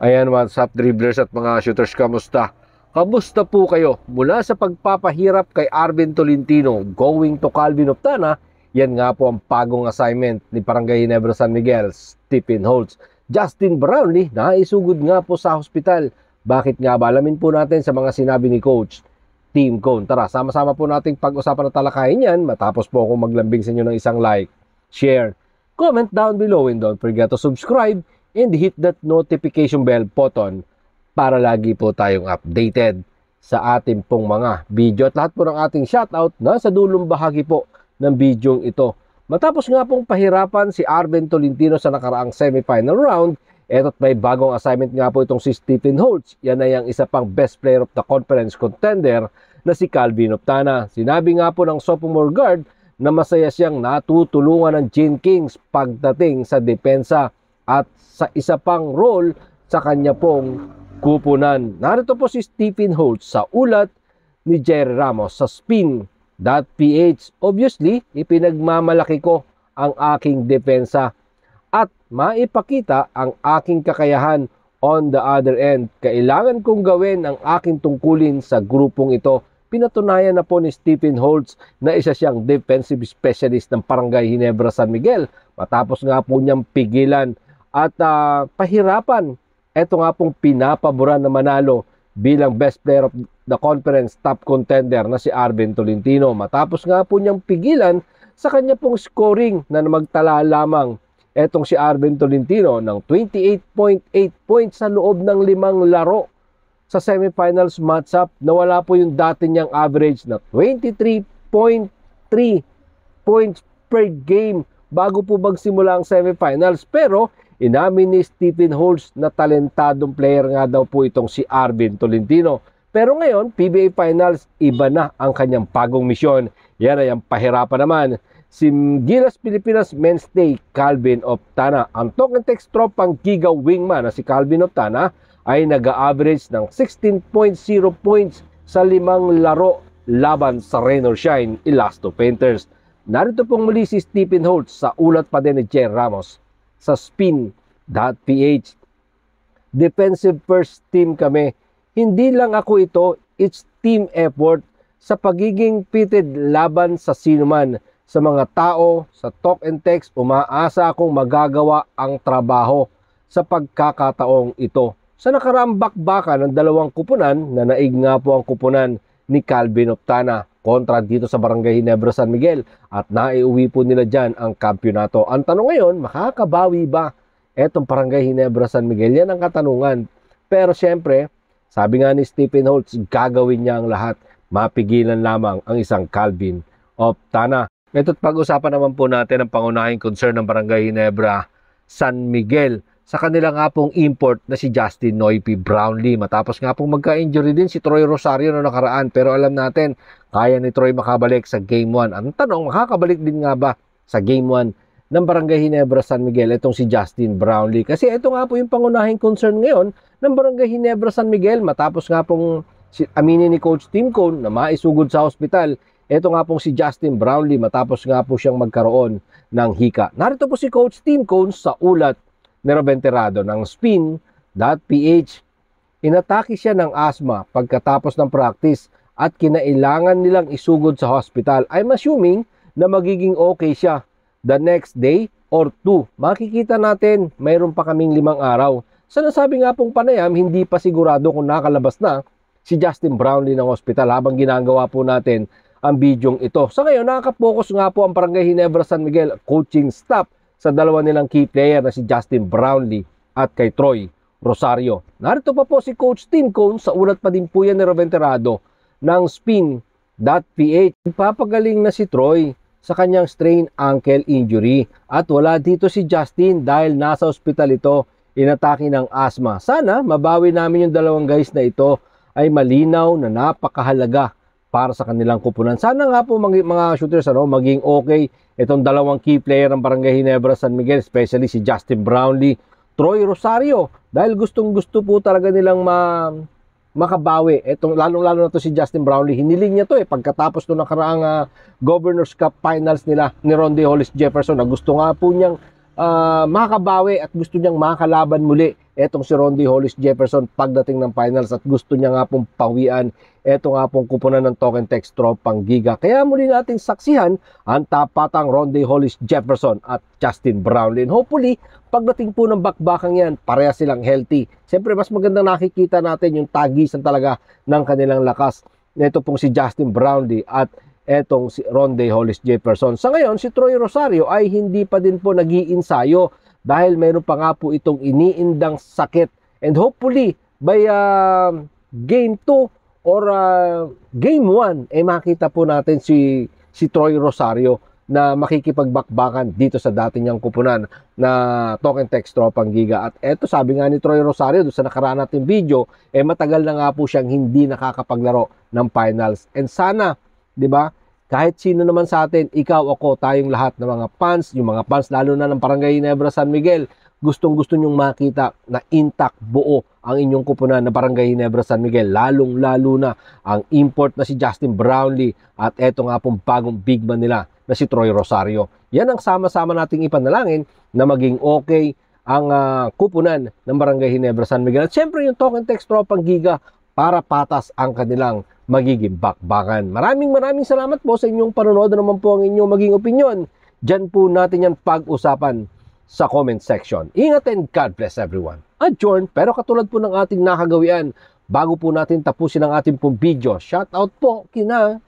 Ayan, what's up dribblers at mga shooters, kamusta? Kamusta po kayo? Mula sa pagpapahirap kay Arvin Tolentino going to Calvin Oftana, yan nga po ang bagong assignment ni Barangay Ginebra San Miguel, Stephen Holtz. Justin Brownlee, naisugod nga po sa hospital. Bakit nga ba? Alamin po natin sa mga sinabi ni Coach Tim Cone. Tara, sama-sama po nating pag-usapan at talakayin yan matapos po akong maglambing sa inyo ng isang like, share, comment down below, and don't forget to subscribe and hit that notification bell button para lagi po tayong updated sa ating pong mga video. At lahat po ng ating shoutout nasa dulong bahagi po ng video ito. Matapos nga pong pahirapan si Arvin Tolentino sa nakaraang semifinal round, eto't may bagong assignment nga po itong si Stephen Holtz. Yan ay ang isa pang best player of the conference contender na si Calvin Oftana. Sinabi nga po ng sophomore guard na masaya siyang natutulungan ng Gene Kings pagdating sa depensa at sa isa pang role sa kanya pong kupunan. Narito po si Stephen Holtz sa ulat ni Jerry Ramos sa spin.ph. Obviously, ipinagmamalaki ko ang aking depensa at maipakita ang aking kakayahan on the other end. Kailangan kong gawin ang aking tungkulin sa grupong ito. Pinatunayan na po ni Stephen Holtz na isa siyang defensive specialist ng Barangay Ginebra San Miguel matapos nga po niyang pigilan at pahirapan. Ito nga pong pinapaboran na manalo bilang best player of the conference top contender na si Arvin Tolentino. Matapos nga po niyang pigilan sa kanya pong scoring na magtala lamang etong si Arvin Tolentino ng 28.8 points sa loob ng 5 laro sa semifinals matchup na wala po yung dati niyang average na 23.3 points per game bago po magsimula ang semifinals. Pero inamin ni Stephen Holtz na talentadong player nga daw po itong si Arvin Tolentino. Pero ngayon, PBA Finals, iba na ang kanyang bagong misyon. Yan ay ang pahirapan naman si Gilas Pilipinas mainstay Calvin Oftana. Ang talk and text tropang giga wingman na si Calvin Oftana ay nag-average ng 16.0 points sa 5 laro laban sa Rain or Shine Elasto Painters. Narito pong muli si Stephen Holtz sa ulat pa din ni Jerry Ramos sa spin.ph. Defensive first team kami. Hindi lang ako ito, it's team effort sa pagiging pitted laban sa sinuman. Sa mga tao, sa talk and text, umaasa akong magagawa ang trabaho sa pagkakataong ito. Sa nakaraang bakbakan ng 2 kupunan, na naig nga po ang kupunan ni Calvin Oftana kontra dito sa Barangay Ginebra San Miguel at naiuwi po nila dyan ang kampyonato. Ang tanong ngayon, makakabawi ba etong Barangay Ginebra San Miguel? Yan ang katanungan. Pero siyempre, sabi nga ni Stephen Holtz, gagawin niya ang lahat. Mapigilan lamang ang isang Calvin Oftana. Ito't pag-usapan naman po natin ang pangunahing concern ng Barangay Ginebra San Miguel sa kanila nga pong import na si Justin Noypi Brownlee. Matapos nga pong magka-injury din si Troy Rosario na nakaraan, pero alam natin, kaya ni Troy makabalik sa Game 1. Ang tanong, makakabalik din nga ba sa Game 1 ng Barangay Ginebra San Miguel itong si Justin Brownlee? Kasi ito nga po yung pangunahing concern ngayon ng Barangay Ginebra San Miguel matapos nga pong aminin ni Coach Tim Cone na maisugod sa hospital. Ito nga pong si Justin Brownlee matapos nga po siyang magkaroon ng hika. Narito po si Coach Tim Cone sa ulat ni Ruben Terrado ng spin.ph. Inatake siya ng asthma pagkatapos ng practice at kinailangan nilang isugod sa hospital. I'm assuming na magiging okay siya the next day or 2. Makikita natin, mayroon pa kaming 5 araw. Sa nasabi nga pong panayam, hindi pa sigurado kung nakalabas na si Justin Brownlee ng hospital habang ginagawa po natin ang bidyong ito. Sa ngayon, nakaka-focus nga po ang Barangay Ginebra San Miguel coaching staff sa 2 nilang key player na si Justin Brownlee at kay Troy Rosario. Narito pa po si Coach Tim Cone sa ulat pa din po yan ni Ruben Terrado ng spin.ph. Papagaling na si Troy sa kanyang strain ankle injury at wala dito si Justin dahil nasa ospital ito, inatake ng asthma. Sana mabawi namin yung 2 guys na ito ay malinaw na napakahalaga para sa kanilang kupunan. Sana nga po mga shooters maging okay itong 2 key player ng Barangay Ginebra San Miguel, especially si Justin Brownlee, Troy Rosario, dahil gustong-gusto po talaga nilang makabawi. Itong lalong-lalo na to si Justin Brownlee, hiniling niya to pagkatapos nung nakaraang Governor's Cup Finals nila ni Ronde Hollis Jefferson na gusto nga po niyang makabawi at gusto niyang makalaban muli etong si Rondy Hollis Jefferson pagdating ng finals at gusto niya nga pong pawian eto nga pong kupunan ng Token Text Tropang Giga. Kaya muli nating saksihan ang tapatang Rondy Hollis Jefferson at Justin Brownlee. And hopefully, pagdating po ng bakbakang yan, pareha silang healthy. Siyempre, mas magandang nakikita natin yung tagisan talaga ng kanilang lakas. Ito pong si Justin Brownlee at etong si Rondy Hollis Jefferson. Sa ngayon, si Troy Rosario ay hindi pa din po nag-iinsayo dahil mayroon pa nga po itong iniindang sakit. And hopefully, by Game 2 or Game 1, makita po natin si Troy Rosario na makikipagbakbakan dito sa dati niyang kupunan na Token Text Tropang Giga. At eto, sabi nga ni Troy Rosario doon sa nakaraan nating video, matagal na nga po siyang hindi nakakapaglaro ng finals. And sana, di ba, kahit sino naman sa atin, ikaw, ako, tayong lahat ng mga fans, yung mga fans lalo na ng Barangay Ginebra San Miguel, gustong-gusto nyong makita na intact, buo ang inyong kupunan na Barangay Ginebra San Miguel, lalong-lalo na ang import na si Justin Brownlee at eto nga pong bagong big man nila na si Troy Rosario. Yan ang sama-sama nating ipanalangin na maging okay ang kupunan ng Barangay Ginebra San Miguel. At syempre yung Token Text Tropang Giga para patas ang kanilang magiging bakbakan. Maraming salamat po sa inyong panonood. Naman po ang inyong maging opinion. Diyan po natin yan pag-usapan sa comment section. Ingat and God bless everyone. Adjourn, pero katulad po ng ating nakagawian, bago po natin tapusin ang ating pong video, shoutout po kina